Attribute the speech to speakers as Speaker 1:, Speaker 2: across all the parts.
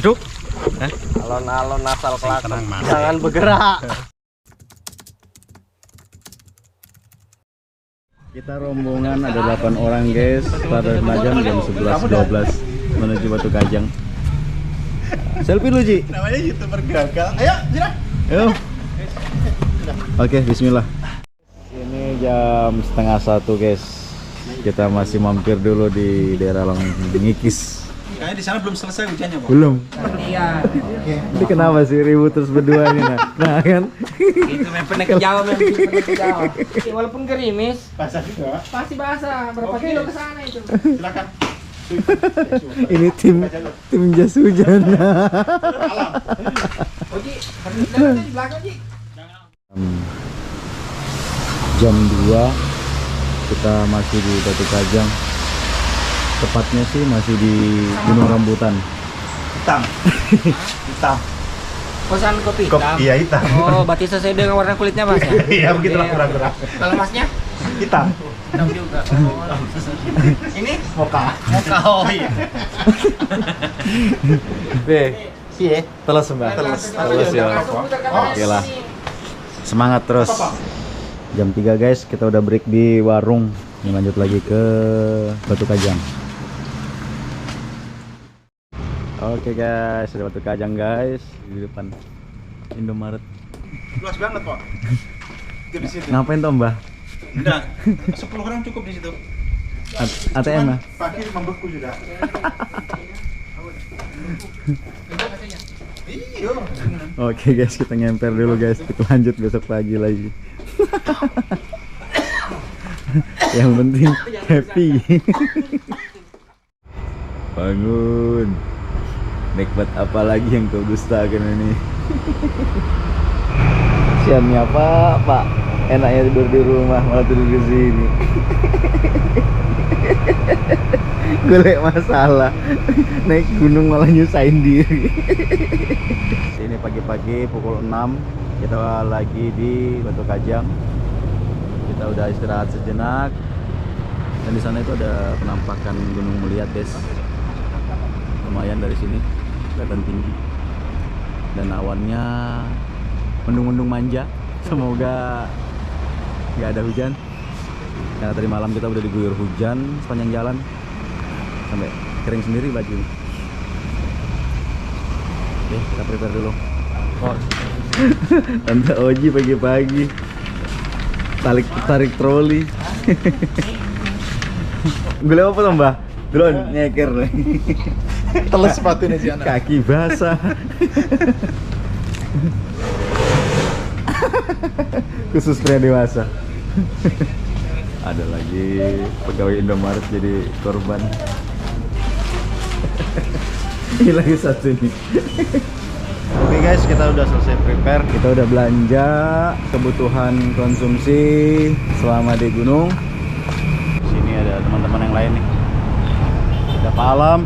Speaker 1: Aduh.
Speaker 2: Alon-alon asal kelakon. Jangan bergerak.
Speaker 3: Kita rombongan ada 8 orang guys. Pada jam 11.12 menuju Batu Kajang. Selfie dulu Ji.
Speaker 1: Namanya YouTuber gagal. Ayo, Jira.
Speaker 3: Ayo. Oke, bismillah. Ini jam setengah 1 guys. Kita masih mampir dulu di daerah Langikis.
Speaker 1: Kayaknya di sana belum selesai hujannya, Bang.
Speaker 3: Belum.
Speaker 4: Iya.
Speaker 3: Ini kenapa sih ribut terus berdua ini nah kan?
Speaker 4: Itu memang pernah ke Jawa, memang pernah ke Jawa. Ya, walaupun gerimis,
Speaker 1: Basah juga.
Speaker 4: pasti basah. Berapa kilo ke sana itu?
Speaker 1: Silakan.
Speaker 3: Ini tim jas hujan.
Speaker 4: Oji, harus jalan di belakang, Ji.
Speaker 3: Jam 2 kita masih di Batu Kajang. Tepatnya sih masih di Gunung Rambutan.
Speaker 1: Hitam. Hitam.
Speaker 4: Kosan kopi hitam.
Speaker 1: Iya, hitam.
Speaker 4: Oh, berarti sesuai dengan warna kulitnya, Mas ya?
Speaker 1: Iya, begitulah
Speaker 4: Iya.
Speaker 1: kurang-kurang.
Speaker 4: Kalau Masnya?
Speaker 1: Hitam.
Speaker 4: Hitam juga. Oh. Ini
Speaker 1: Moka.
Speaker 4: moka. Oh iya.
Speaker 3: Si teles Mbak. Teles ya. Oke lah. Semangat terus. Jam 3 guys, kita udah break di warung. Ini lanjut lagi ke Batu Kajang. Oke guys, sudah Batu Kajang guys, di depan Indomaret.
Speaker 1: Luas banget, Pak. Di situ.
Speaker 3: Ngapain toh Mbah?
Speaker 1: Udah. 10 orang cukup di situ.
Speaker 3: ATM lah.
Speaker 1: Pagi membeku sudah. Iya.
Speaker 3: Oke guys, kita ngemper dulu guys. Kita lanjut besok pagi lagi. Yang penting happy. Bangun. Nikmat apa lagi yang kau dustakan ini? Siamnya apa, Pak? Enaknya tidur di rumah, malah tidur di sini. Golek masalah. Naik gunung malah nyusahin diri. Ini pagi-pagi pukul 6 kita lagi di Batu Kajang. Kita udah istirahat sejenak. Dan di sana itu ada penampakan Gunung Mulyat, guys. Lumayan dari sini, kelihatan tinggi. Dan awannya mendung-mendung manja. Semoga nggak ada hujan. Karena tadi malam kita udah diguyur hujan sepanjang jalan sampai kering sendiri baju. Oke, kita prepare dulu. Oh. Tante Oji pagi-pagi tarik troli. Gue apa tuh Mbah? Drone nyeker.
Speaker 1: Teles sepatunya si anak.
Speaker 3: Kaki basah. Khusus pria dewasa. Ada lagi pegawai Indomaret jadi korban. Ini lagi satu nih. Oke guys, kita udah selesai prepare. Kita udah belanja kebutuhan konsumsi selama di gunung. Sini ada teman-teman yang lain nih. Ada Pak Alam,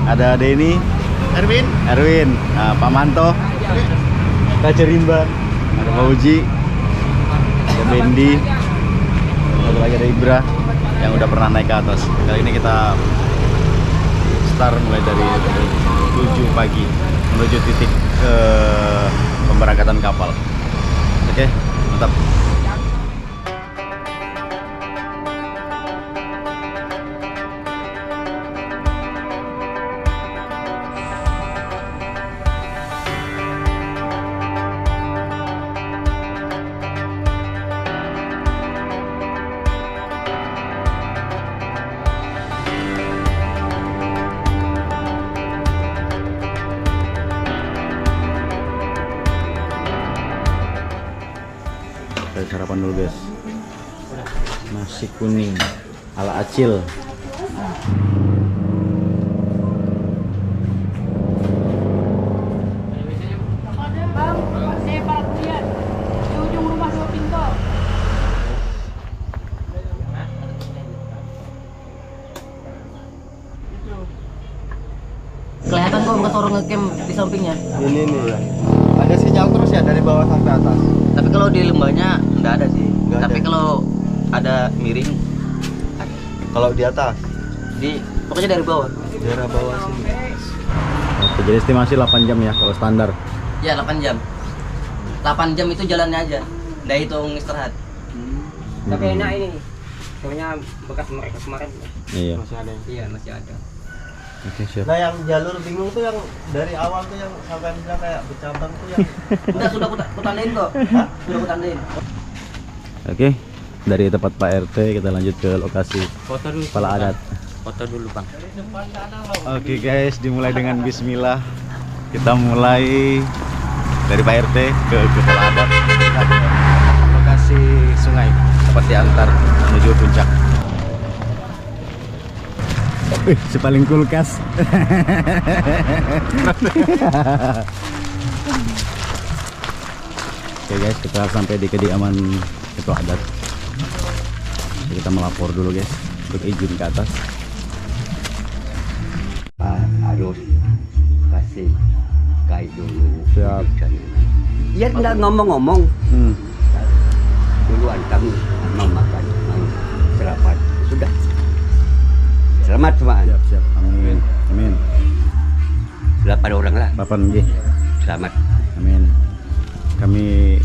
Speaker 3: ada Denny, Erwin, nah, Pak Manto, Kak Cerimban, ada Pak Uji, ada Bendi, satu lagi ada Ibra yang udah pernah naik ke atas. Kali ini kita start mulai dari 7 pagi menuju titik ke pemberangkatan kapal. Oke, mantap. Kita sarapan dulu guys. Nasi kuning ala Acil.
Speaker 4: Kelihatan kok nggak orang ngecamp di sampingnya.
Speaker 2: Ini nih ya. Ada sinyal terus ya dari bawah sampai atas.
Speaker 4: Tapi kalau di lembahnya nggak ada sih.
Speaker 2: Nggak
Speaker 4: Tapi
Speaker 2: ada.
Speaker 4: kalau ada miring,
Speaker 2: Kalau di atas,
Speaker 4: pokoknya dari bawah.
Speaker 2: daerah bawah sini.
Speaker 3: Jadi estimasi 8 jam ya kalau standar.
Speaker 5: Ya 8 jam. 8 jam itu jalannya aja. Nggak hitung istirahat.
Speaker 4: Tapi enak ini. Soalnya bekas mereka kemarin.
Speaker 3: Iya.
Speaker 4: Masih ada. Iya, masih ada.
Speaker 3: Oke, siap.
Speaker 2: Nah yang jalur bingung tuh yang dari awal tuh yang sampai bisa kayak bercabang tuh yang
Speaker 5: Udah sudah kutandain kok. Hah? Sudah kutandain.
Speaker 3: Oke. Dari tempat Pak RT kita lanjut ke lokasi
Speaker 4: Foto dulu.
Speaker 3: kepala adat.
Speaker 4: Foto dulu, Bang.
Speaker 3: Oke guys, dimulai dengan bismillah. Kita mulai dari Pak RT ke kepala adat. Lokasi sungai seperti antar menuju puncak. Si paling kulkas. Oke guys, kita sampai di kediaman ketua adat. Jadi kita melapor dulu guys untuk izin ke atas.
Speaker 6: Harus kasih guide dulu.
Speaker 3: Siap.
Speaker 6: Ya nggak ngomong-ngomong duluan kami mau makan mau sarapan sudah selamat semua.
Speaker 3: Siap, siap. Amin. Amin.
Speaker 6: 8 orang lah
Speaker 3: 8 G.
Speaker 6: selamat.
Speaker 3: Amin. Kami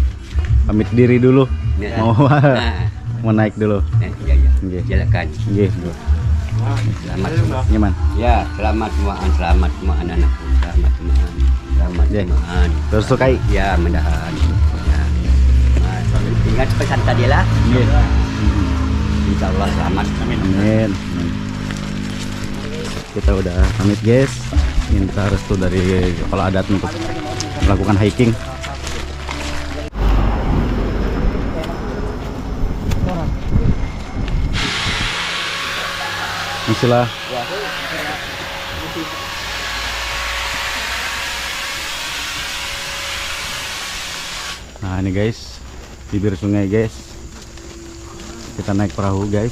Speaker 3: pamit diri dulu.
Speaker 6: Ya.
Speaker 3: Mau naik dulu.
Speaker 6: Ya ya
Speaker 3: Nggih.
Speaker 6: silakan.
Speaker 3: Nggih.
Speaker 6: Selamat semua.
Speaker 3: Nyaman.
Speaker 6: Ya selamat semua anak-anakku selamat
Speaker 3: Ya.
Speaker 6: semua.
Speaker 3: Terus sukai.
Speaker 6: Ya mudahan ya. Ingat pesan tadi lah.
Speaker 3: Nggih.
Speaker 6: Insya Allah selamat.
Speaker 3: Amin. Amin. Kita udah pamit guys. Minta restu dari kepala adat untuk melakukan hiking. Bismillah. Nah ini guys, bibir sungai guys. Kita naik perahu guys.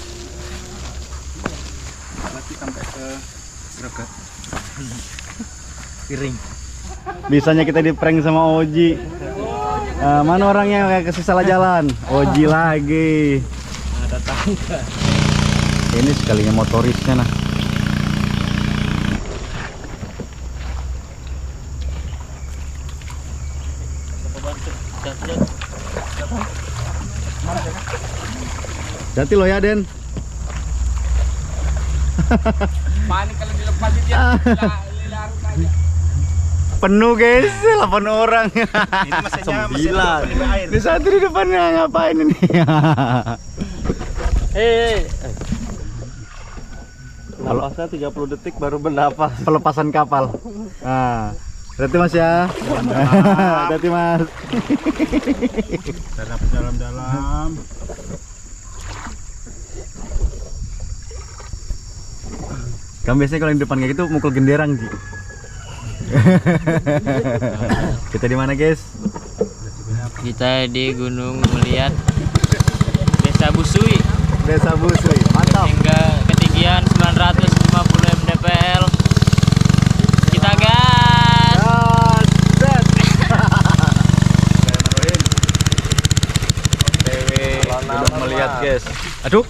Speaker 1: Lagi sampai ke Greget.
Speaker 3: Piring. Bisanya kita di prank sama Oji. Mana orangnya kayak kasih salah jalan? Oji lagi.
Speaker 4: Ada tangga.
Speaker 3: Ini sekalinya motorisnya nah. Hati lo ya Den.
Speaker 4: Panik kalau dilepasin dia larut aja.
Speaker 3: Penuh guys, 8 orang.
Speaker 1: Ini mesinnya mesin penimba air.
Speaker 3: Ini satu di depannya ngapain ini?
Speaker 2: napasnya 30 detik baru bernapas.
Speaker 3: Pelepasan kapal. Nah, berarti Mas ya. Berarti Mas.
Speaker 1: Dalam.
Speaker 3: Kamu biasanya kalau di depan kayak gitu mukul genderang Ji. Kita di mana guys?
Speaker 7: Kita di Gunung Meliat, Desa Busui.
Speaker 3: Desa Busui. Mantap.
Speaker 7: Hingga ketinggian 950 mdpl. Kita gas.
Speaker 3: Belum melihat guys. Aduh.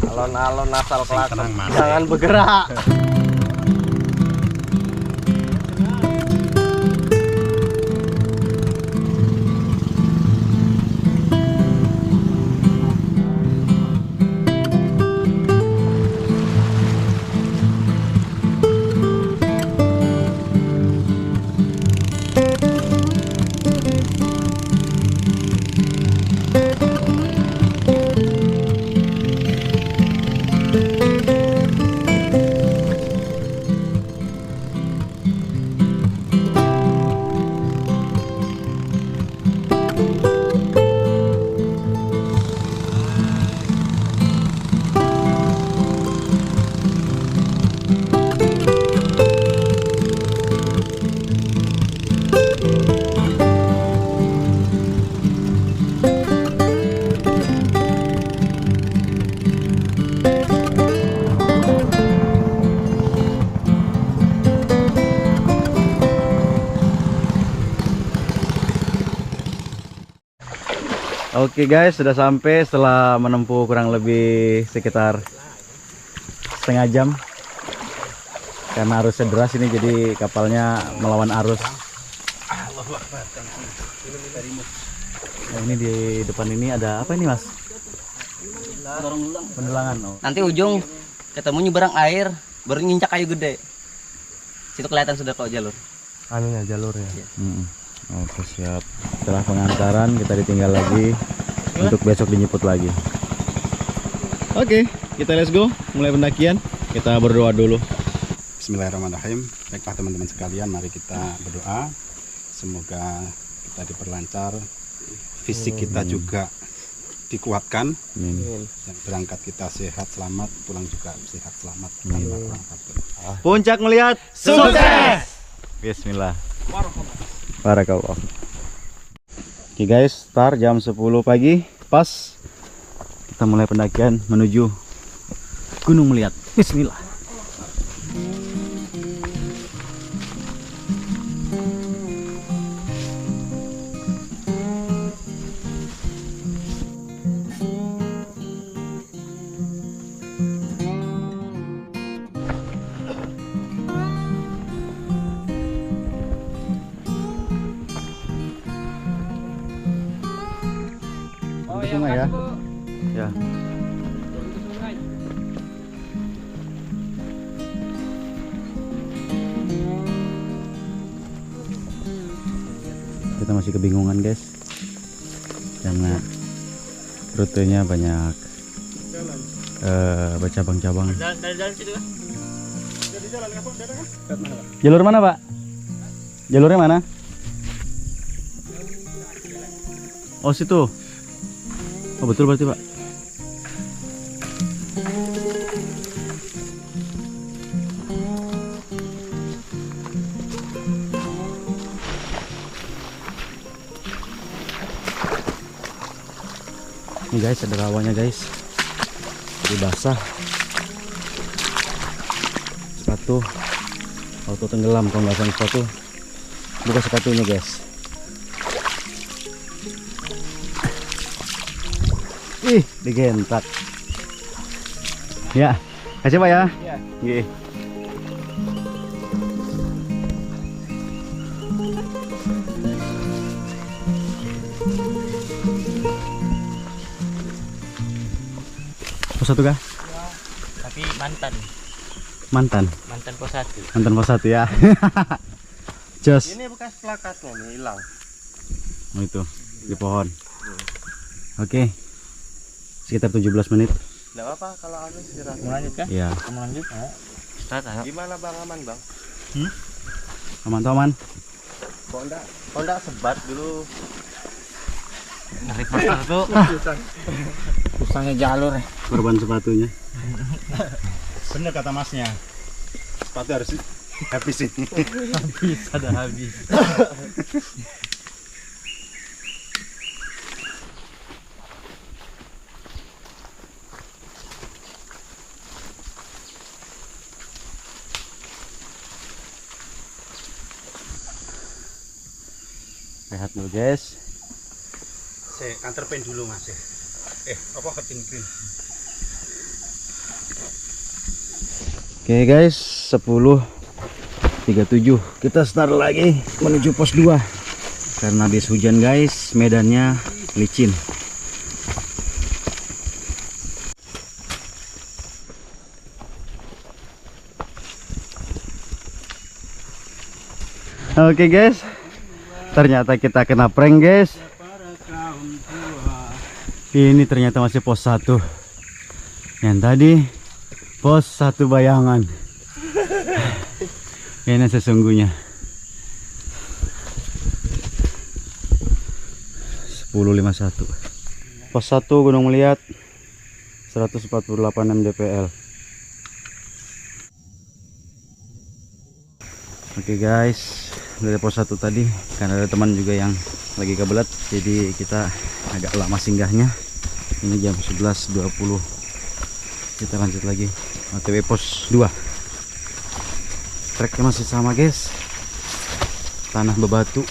Speaker 2: Alon-alon asal kelakon. Jangan bergerak.
Speaker 3: Oke guys, sudah sampai setelah menempuh kurang lebih sekitar setengah jam. Karena arusnya deras ini jadi kapalnya melawan arus. Nah, ini di depan ini ada apa ini Mas? Pendulangan. Oh.
Speaker 5: Nanti ujung ketemu nyeberang air, baru ngincak kayu gede. Situ kelihatan sudah kok jalur.
Speaker 2: Anunya jalur ya.
Speaker 3: Oke siap. Setelah pengantaran kita ditinggal lagi untuk besok dijemput lagi. Oke, kita let's go. Mulai pendakian. Kita berdoa dulu.
Speaker 1: Bismillahirrahmanirrahim. Baiklah teman-teman sekalian, mari kita berdoa. Semoga kita diperlancar, fisik kita juga dikuatkan. Dan berangkat kita sehat selamat, pulang juga sehat selamat.
Speaker 3: Puncak melihat sukses. Bismillah. Barakallah. Oke guys, start jam 10 pagi. Pas kita mulai pendakian menuju Gunung Meliat. Bismillah. Sungai ya. Ya. Kita masih kebingungan guys, karena rutenya banyak bercabang-cabang. Jalur mana Pak? Jalurnya mana? Oh situ. Oh betul berarti Pak. Ini guys ada rawanya guys. Jadi basah. Sepatu auto tenggelam kalau nggak pasang sepatu. Buka sepatunya guys. Ih, digentak. Ya, kasih Pak ya. Iya. Pos 1 kah?
Speaker 7: Tapi mantan
Speaker 3: Pos 1.
Speaker 7: Mantan
Speaker 3: Pos 1 ya. Jos.
Speaker 2: Ini bekas plakatnya nih hilang.
Speaker 3: Oh itu di pohon. Oke. Sekitar 17 menit.
Speaker 2: Enggak apa kalau anu istirahat.
Speaker 4: Mau lanjut kan?
Speaker 3: Iya.
Speaker 4: Mau lanjut? Start ayo.
Speaker 2: Gimana Bang, aman Bang?
Speaker 3: Aman tuh aman.
Speaker 2: Kok enggak sebat dulu.
Speaker 4: Reporter tuh. Susahnya jalur ya.
Speaker 3: Korban sepatunya.
Speaker 1: Bener kata masnya, sepatu harus habis ini.
Speaker 4: Habis.
Speaker 3: Rehat dulu guys.
Speaker 1: Saya kantor pen dulu Mas. Apa ketin green?
Speaker 3: Oke guys, 10.37 kita start lagi menuju pos 2 karena habis hujan guys, medannya licin. Oke guys, ternyata kita kena prank guys. Ini ternyata masih pos 1. Yang tadi pos 1 bayangan. Ini sesungguhnya 10.51. Pos 1 Gunung Meliat 148 mdpl. Oke guys, dari pos 1 tadi karena ada teman juga yang lagi kebelet, jadi kita agak lama singgahnya. Ini jam 11.20. Kita lanjut lagi OTW pos 2. Treknya masih sama guys, tanah bebatu.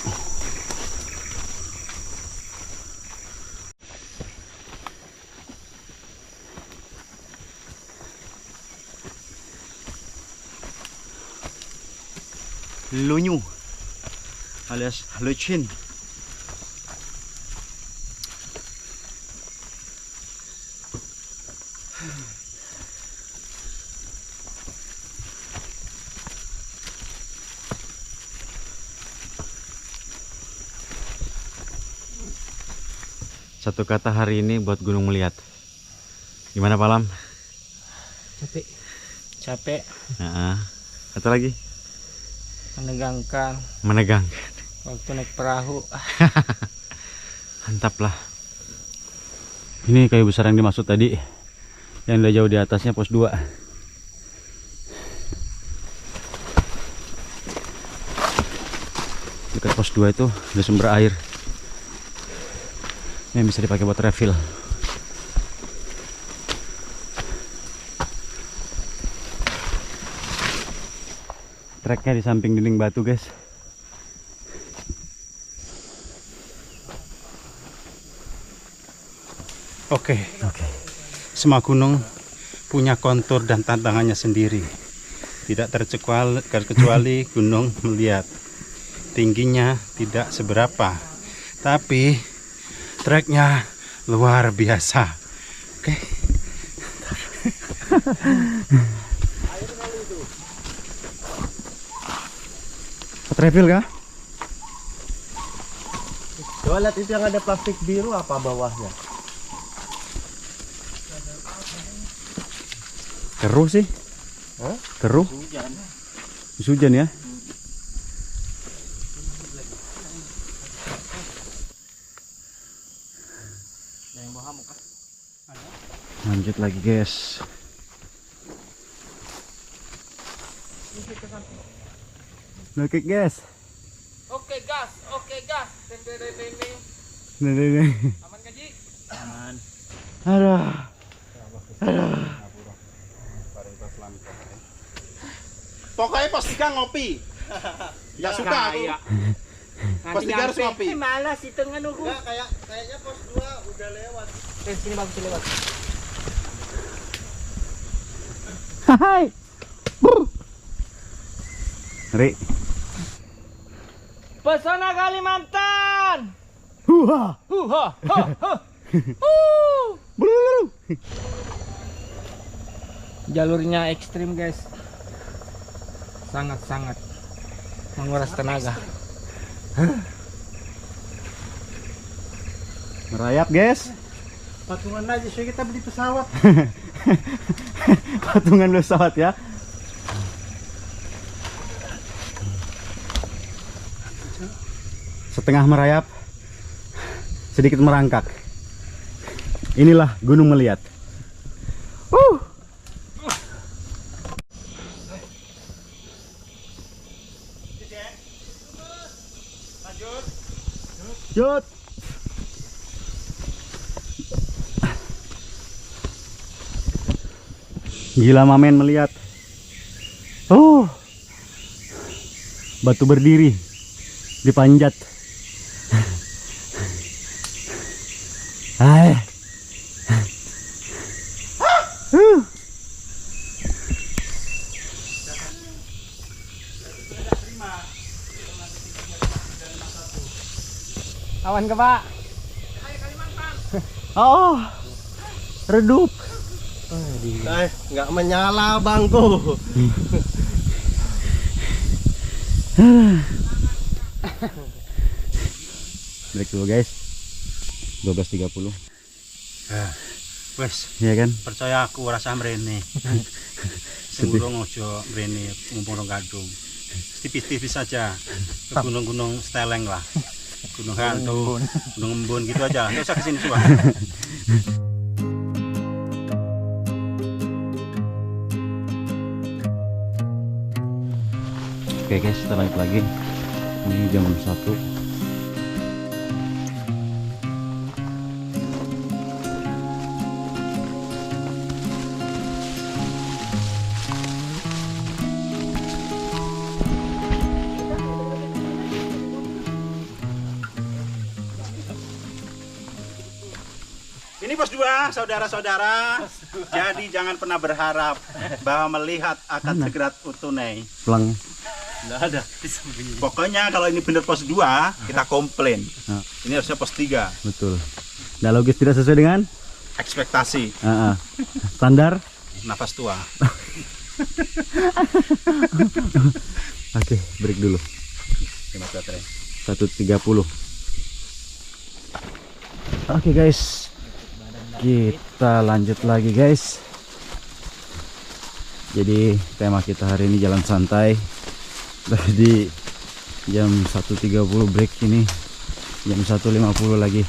Speaker 3: Lunyu alias lecin. Satu kata hari ini buat Gunung Melihat. Gimana Palam?
Speaker 4: Capek. Capek.
Speaker 3: Nah, satu lagi.
Speaker 4: Menegangkan.
Speaker 3: Menegangkan.
Speaker 4: Waktu naik perahu.
Speaker 3: Mantap lah. Ini kayu besar yang dimaksud tadi. Yang udah jauh di atasnya pos 2. Dekat pos 2 itu ada sumber air yang bisa dipakai buat refill. Treknya di samping dinding batu, guys.
Speaker 1: Oke. Semua gunung punya kontur dan tantangannya sendiri. Tidak terkecuali Gunung Melihat. Tingginya tidak seberapa, tapi treknya luar biasa. Oke.
Speaker 3: Refill kah?
Speaker 2: Coba lihat itu yang ada plastik biru apa bawahnya?
Speaker 3: Keruh sih.
Speaker 2: Hah?
Speaker 3: Keruh. Hujan ya. Lanjut lagi, guys. Oke, guys.
Speaker 4: Oke gas.
Speaker 3: Nih.
Speaker 4: Aman kan Ji?
Speaker 3: Aduh.
Speaker 1: Pokoknya pos 3 ngopi. Ya suka aku. Pos 3 harus ngopi.
Speaker 4: Malas itu nunggu.
Speaker 2: Enggak, kayaknya pos 2 udah lewat.
Speaker 4: Sini bagus lewat.
Speaker 3: Hai. Ri.
Speaker 4: Pesona Kalimantan.
Speaker 3: Huha.
Speaker 4: Jalurnya ekstrim, guys. Sangat menguras tenaga.
Speaker 3: Merayap, guys.
Speaker 2: Patungan aja sih kita beli pesawat.
Speaker 3: Patungan pesawat ya. Setengah merayap, sedikit merangkak. Inilah Gunung Melihat. Lanjut. Gila Mamen melihat. Batu berdiri dipanjat. Hai.
Speaker 4: Awan ke Pak?
Speaker 3: Oh, redup.
Speaker 2: Nggak menyala bangku.
Speaker 3: Break dulu guys. 12.30.
Speaker 1: Wes,
Speaker 3: Iya kan?
Speaker 1: percaya aku rasa mrene. Sing urung aja mrene mumpung rong kadung. Tipis-tipis saja. Ke gunung-gunung steleng lah. Gunung Hantu, Gunung Embun gitu aja. Enggak usah kesini semua.
Speaker 3: Oke guys, kita lanjut lagi. Ini jam 1.
Speaker 1: Ini pos 2, saudara-saudara. Jadi jangan pernah berharap bahwa melihat akan segera utunai.
Speaker 3: Pelang.
Speaker 2: Nggak ada.
Speaker 1: Pokoknya kalau ini benar pos 2, kita komplain.
Speaker 3: Nah.
Speaker 1: Ini harusnya pos 3.
Speaker 3: Betul. Nah, logis tidak sesuai dengan
Speaker 1: Ekspektasi.
Speaker 3: Standar.
Speaker 1: Nafas tua.
Speaker 3: Oke, break dulu.
Speaker 1: 5 baterai.
Speaker 3: 1.30. Oke guys, kita lanjut lagi guys. Jadi tema kita hari ini jalan santai. Tadi jam 1.30 break, ini jam 1.50 lagi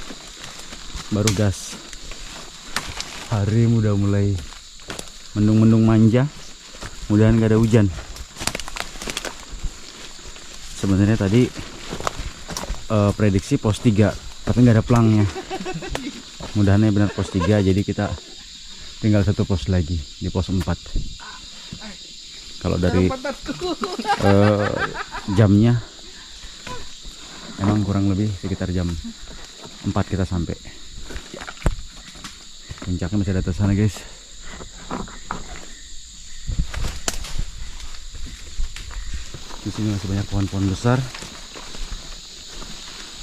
Speaker 3: baru gas. Hari udah mulai mendung-mendung manja, mudahan gak ada hujan. Sebenarnya tadi prediksi pos 3 tapi nggak ada pelangnya. Mudahannya benar pos 3, jadi kita tinggal satu pos lagi di pos 4. Kalau dari jamnya emang kurang lebih sekitar jam 4 kita sampai. Puncaknya masih ada atas sana guys. Di sini masih banyak pohon-pohon besar,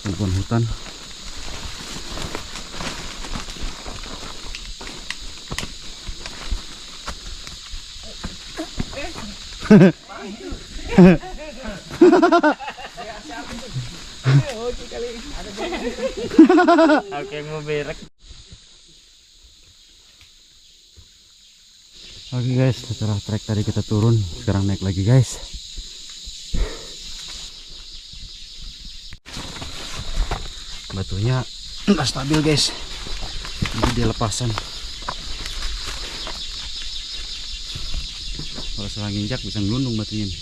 Speaker 3: pohon hutan.
Speaker 7: Oke, mau berak.
Speaker 3: Oke guys, setelah trek tadi kita turun, sekarang naik lagi guys. Batunya nggak stabil guys, jadi dia lepasan. Kalau salah nginjak bisa ngelundung batunya nih.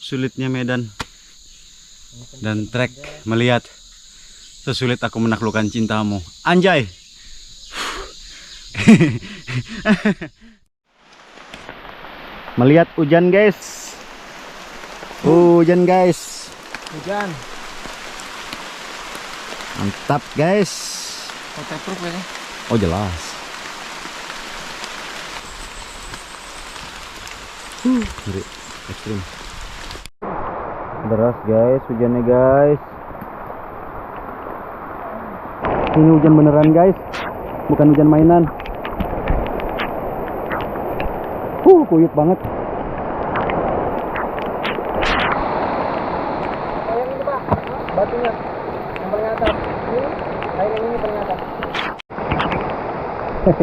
Speaker 3: Sulitnya medan dan trek melihat sesulit aku menaklukkan cintamu. Anjay. Melihat hujan guys. Hujan guys.
Speaker 4: Hujan.
Speaker 3: Mantap guys.
Speaker 4: Waterproof ini.
Speaker 3: Oh jelas. Ngeri, ekstrim. Deras guys hujannya guys. Ini hujan beneran guys, bukan hujan mainan. Kuyup banget.
Speaker 4: Yang ini Pak, batunya yang paling atas. Ini, air yang ini paling atas.
Speaker 3: Ikan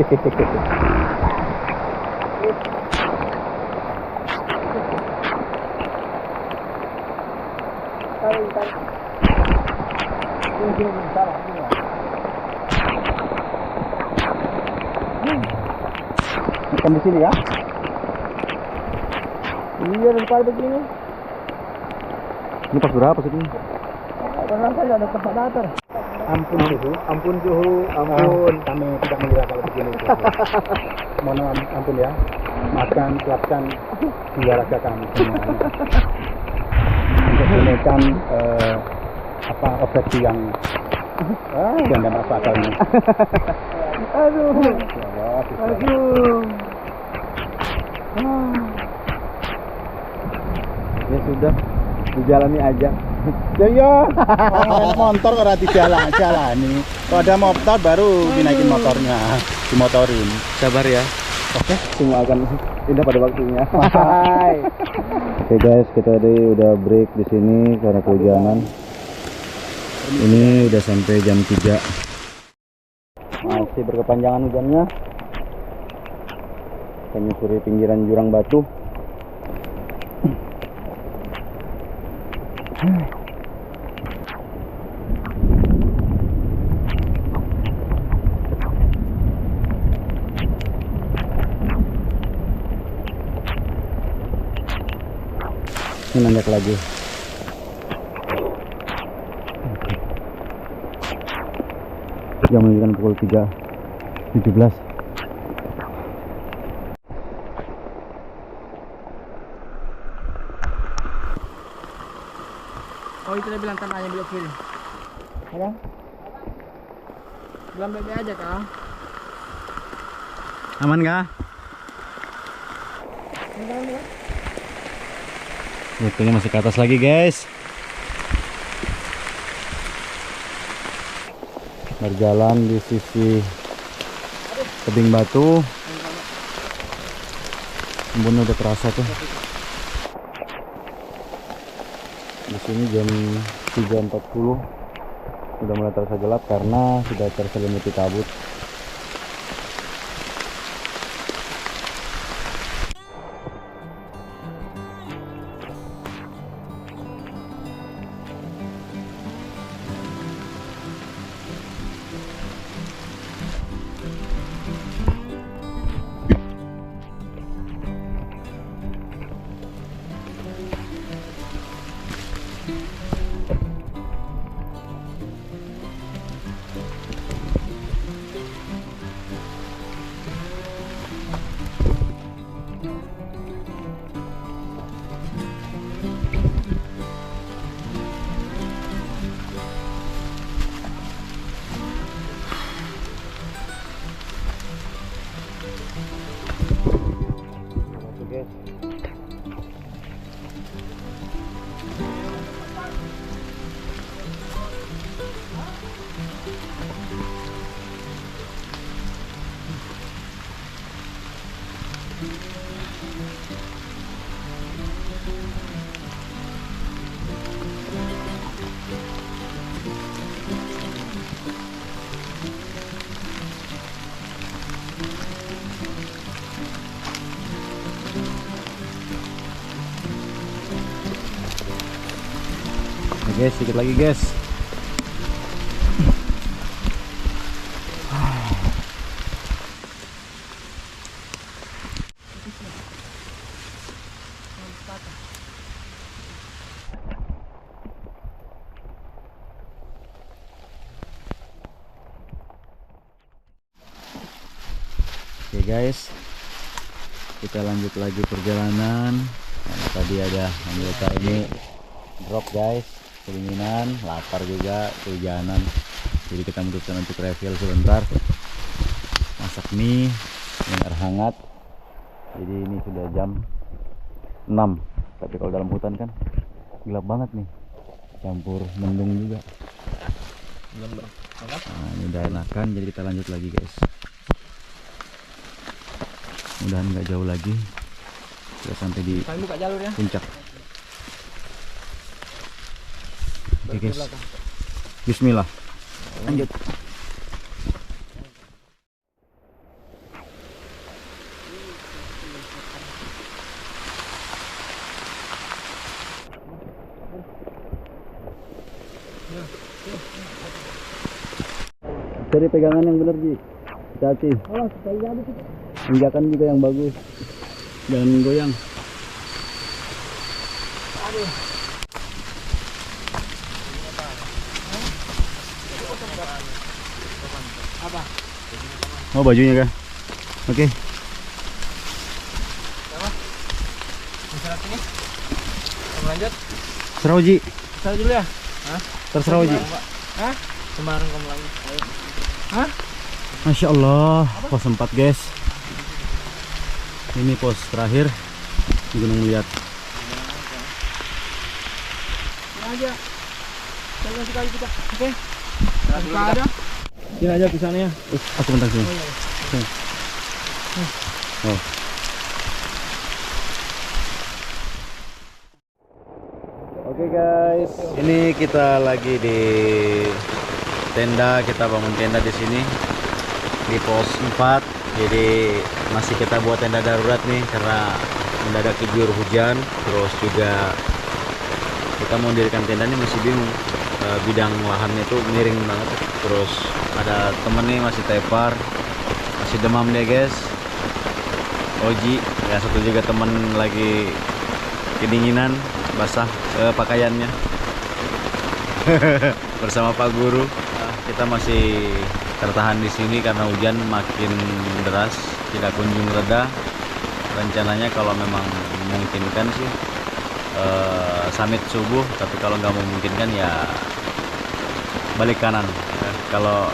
Speaker 3: di sini ya.
Speaker 4: Iya, depan begini.
Speaker 3: Ini pas berapa sih ini?
Speaker 4: Karena saya ada tempat datar.
Speaker 3: Ampun suhu, ampun suhu, ampun. Kami tidak mengira kalau begini. Mohon ampun ya. Maafkan, siapkan jiwa raga kami semuanya. Untuk menekan obsesi yang dan apa kali.
Speaker 4: Aduh.
Speaker 3: Ya Allah,
Speaker 4: Aduh.
Speaker 3: ya sudah dijalani aja. Ya motor ora dijalani. Kalau ada motor baru dinaikin motornya, dimotorin. Sabar ya. Oke, semua akan indah pada waktunya. Oke guys, kita tadi udah break di sini karena kehujanan. Ini udah sampai jam 3. Masih berkepanjangan hujannya. Kita menyusuri pinggiran jurang batu. Ini nanjak lagi. Jam menunjukkan pukul 3.17.
Speaker 4: Oh, itu dia bilang tanahnya belok kiri. Ya. Belum baik aja, Kang.
Speaker 3: Aman kah? Batunya masih ke atas lagi guys. Berjalan di sisi tebing batu. Embunnya udah terasa tuh. Di sini jam 3.40 sudah mulai terasa gelap karena sudah terselimuti kabut. Guys, sedikit lagi guys. Oke guys, kita lanjut lagi perjalanan. Karena tadi ada anggota ini drop guys, kedinginan, lapar juga, kehujanan. Jadi kita memutuskan untuk refill sebentar, masak mie dengan air hangat. Jadi ini sudah jam 6, tapi kalau dalam hutan kan gelap banget nih, campur mendung juga. Nah, ini udah enakan, jadi kita lanjut lagi guys. Mudahan nggak jauh lagi, kita sampai di puncak. Oke guys, bismillah, lanjut. Cari pegangan yang benar Ji, hati-hati. Injakan juga yang bagus, jangan goyang. Oh bajunya kah? Oke.
Speaker 4: Lanjut.
Speaker 3: Terserah Ji.
Speaker 4: Saya dulu ya.
Speaker 3: Terserah Ji.
Speaker 4: Hah? Kemarin kamu lagi. Hah?
Speaker 3: Masya Allah, pos 4 guys. Ini pos terakhir di Gunung Mulyat.
Speaker 4: Aja. Saya sekali kita. Oke. Buka ada.
Speaker 3: Sini aja pisangnya. Aku bentar sini. Oh. Oke guys, ini kita lagi di tenda. Kita bangun tenda di sini di pos 4. Jadi masih kita buat tenda darurat nih karena mendadak diguyur hujan. Terus juga kita mau mendirikan tenda ini masih bingung, bidang lahannya itu miring banget. Terus ada temen nih masih tepar, masih demam deh guys. Oji ya, satu juga temen lagi kedinginan, basah pakaiannya. Bersama Pak Guru, kita masih tertahan di sini karena hujan makin deras, tidak kunjung reda. Rencananya kalau memang memungkinkan sih summit subuh, tapi kalau nggak memungkinkan ya balik kanan. Kalau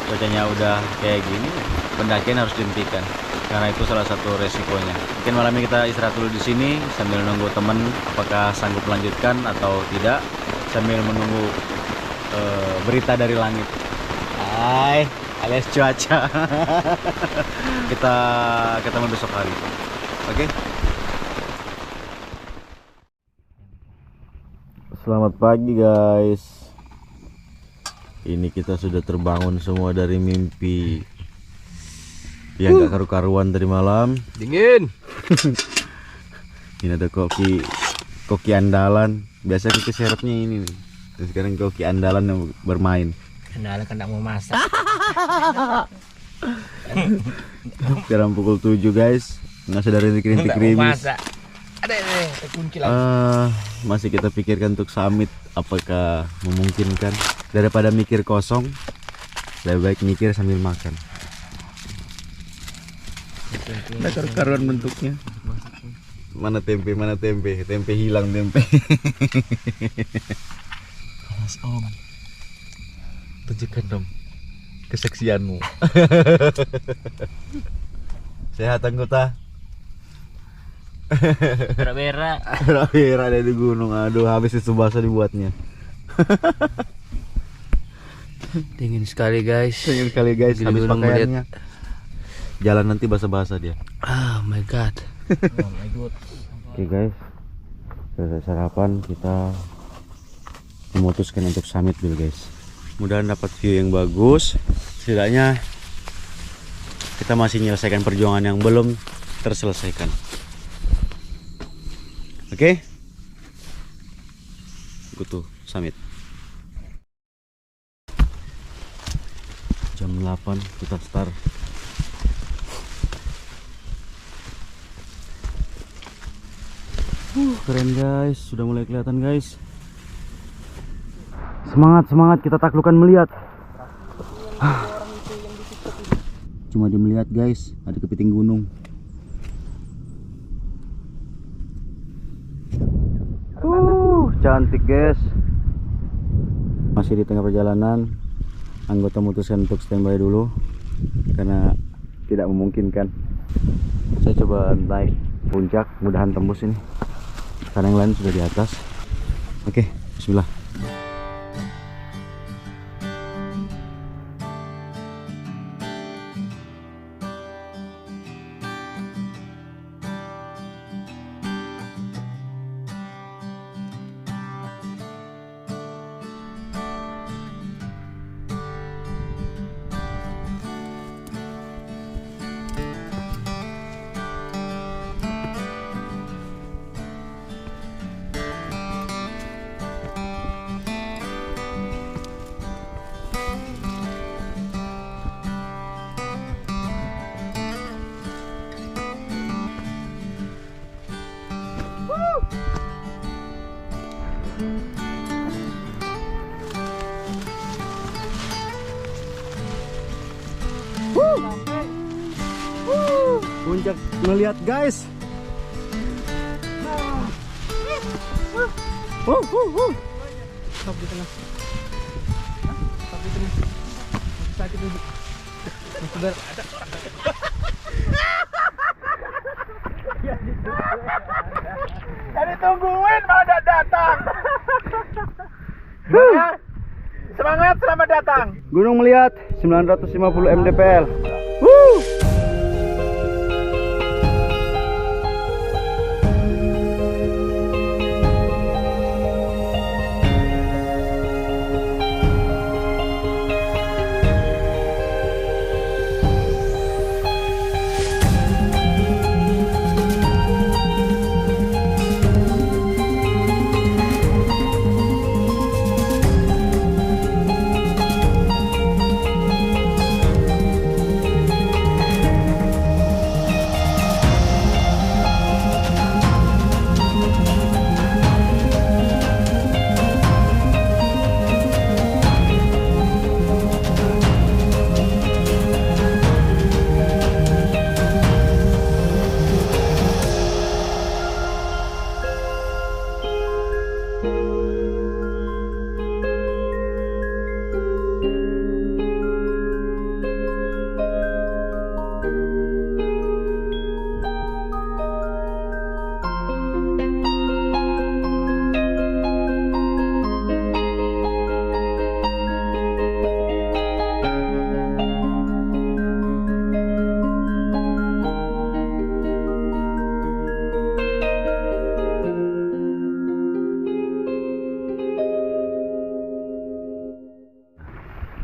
Speaker 3: cuacanya udah kayak gini, pendakian harus dihentikan karena itu salah satu resikonya. Mungkin malam ini kita istirahat dulu di sini sambil nunggu teman apakah sanggup melanjutkan atau tidak, sambil menunggu berita dari langit. Hai, alias cuaca. Kita ketemu besok hari. Oke? Selamat pagi guys. Ini kita sudah terbangun semua dari mimpi yang gak karu-karuan tadi malam.
Speaker 2: Dingin.
Speaker 3: Ini ada koki andalan. Biasa kita serapnya ini nih. Dan sekarang koki andalan yang bermain.
Speaker 4: Andalan kan mau masak.
Speaker 3: Sekarang pukul 7 guys. Nggak sadar rintik-rintik krimis.
Speaker 4: Ada kunci lagi.
Speaker 3: Masih kita pikirkan untuk summit apakah memungkinkan. Daripada mikir kosong, lebih baik mikir sambil makan. Ada karu-karuan bentuknya. Mana tempe, mana tempe? Tempe hilang tempe. Mas Om, tunjukkan dong keseksianmu. Sehat anggota.
Speaker 7: Berak-berak.
Speaker 3: Berak-berak ada di gunung. Aduh, habis itu basah dibuatnya.
Speaker 4: Dingin sekali guys.
Speaker 3: Dingin sekali guys. Habis pakaiannya. Jalan nanti basah-basah dia.
Speaker 4: Oh my god. Oh my god.
Speaker 3: Oke guys, selesai sarapan, kita memutuskan untuk summit dulu guys. Mudah-mudahan dapat view yang bagus. Setidaknya kita masih menyelesaikan perjuangan yang belum terselesaikan. Oke? Go to summit. Jam 8 kita start. Keren guys, sudah mulai kelihatan guys. Semangat kita taklukkan melihat. Cuma dia melihat guys, ada kepiting gunung. Cantik guys. Masih di tengah perjalanan. Anggota memutuskan untuk standby dulu karena tidak memungkinkan. Saya coba naik puncak, mudahan tembus ini. Karena yang lain sudah di atas. Oke, bismillah. Puncak melihat guys.
Speaker 4: Stop di tengah. Stop di tengah. Sakit nih. Sabar.
Speaker 2: Jadi tungguin malah datang. Semangat, selamat datang.
Speaker 3: Gunung Melihat 950 mdpl.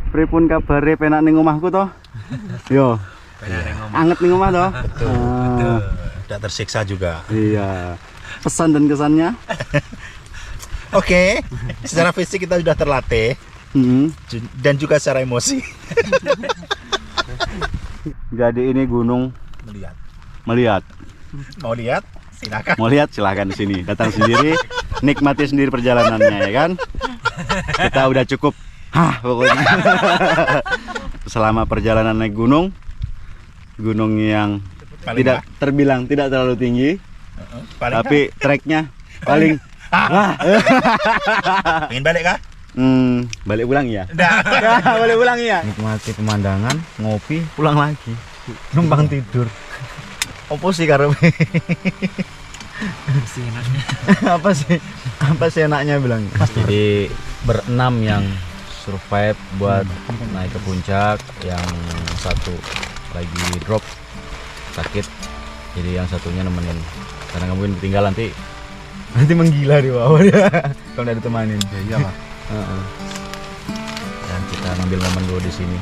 Speaker 3: Pripun kabare penak ning omahku to? Yo. Anget ning omah to?
Speaker 1: Betul. Tidak tersiksa juga.
Speaker 3: Iya. Pesan dan kesannya?
Speaker 1: Oke, secara fisik kita sudah terlatih dan juga secara emosi.
Speaker 3: Jadi ini gunung melihat.
Speaker 1: Mau lihat? Silakan.
Speaker 3: Mau lihat silahkan di sini. Datang sendiri, nikmati sendiri perjalanannya ya kan. Kita udah cukup. Pokoknya. Selama perjalanan naik gunung yang tidak terbilang tidak terlalu tinggi, tapi treknya paling.
Speaker 1: Ingin balik kah?
Speaker 3: Balik pulang ya. Balik pulang ya. Nikmati pemandangan, ngopi, pulang lagi. Numpang tidur. Apa sih karo? Apa sih enaknya bilang? Jadi berenam yang survive buat naik ke puncak, yang satu lagi drop sakit, jadi yang satunya nemenin karena nggak mungkin ditinggal nanti menggila di bawah dia kalau nggak ditemanin.
Speaker 1: Ya iyalah.
Speaker 3: Dan kita ngambil momen dulu di sini.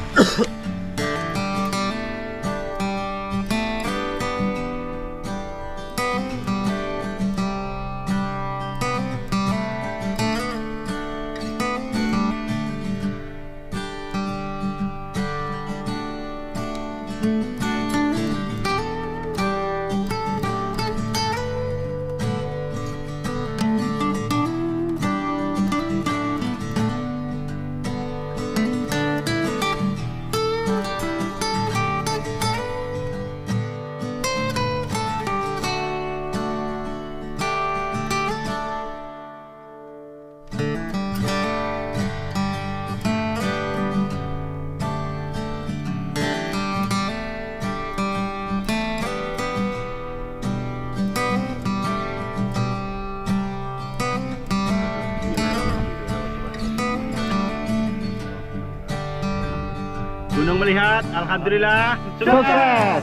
Speaker 2: Gunung melihat, alhamdulillah
Speaker 3: Sukses.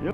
Speaker 2: Yuk.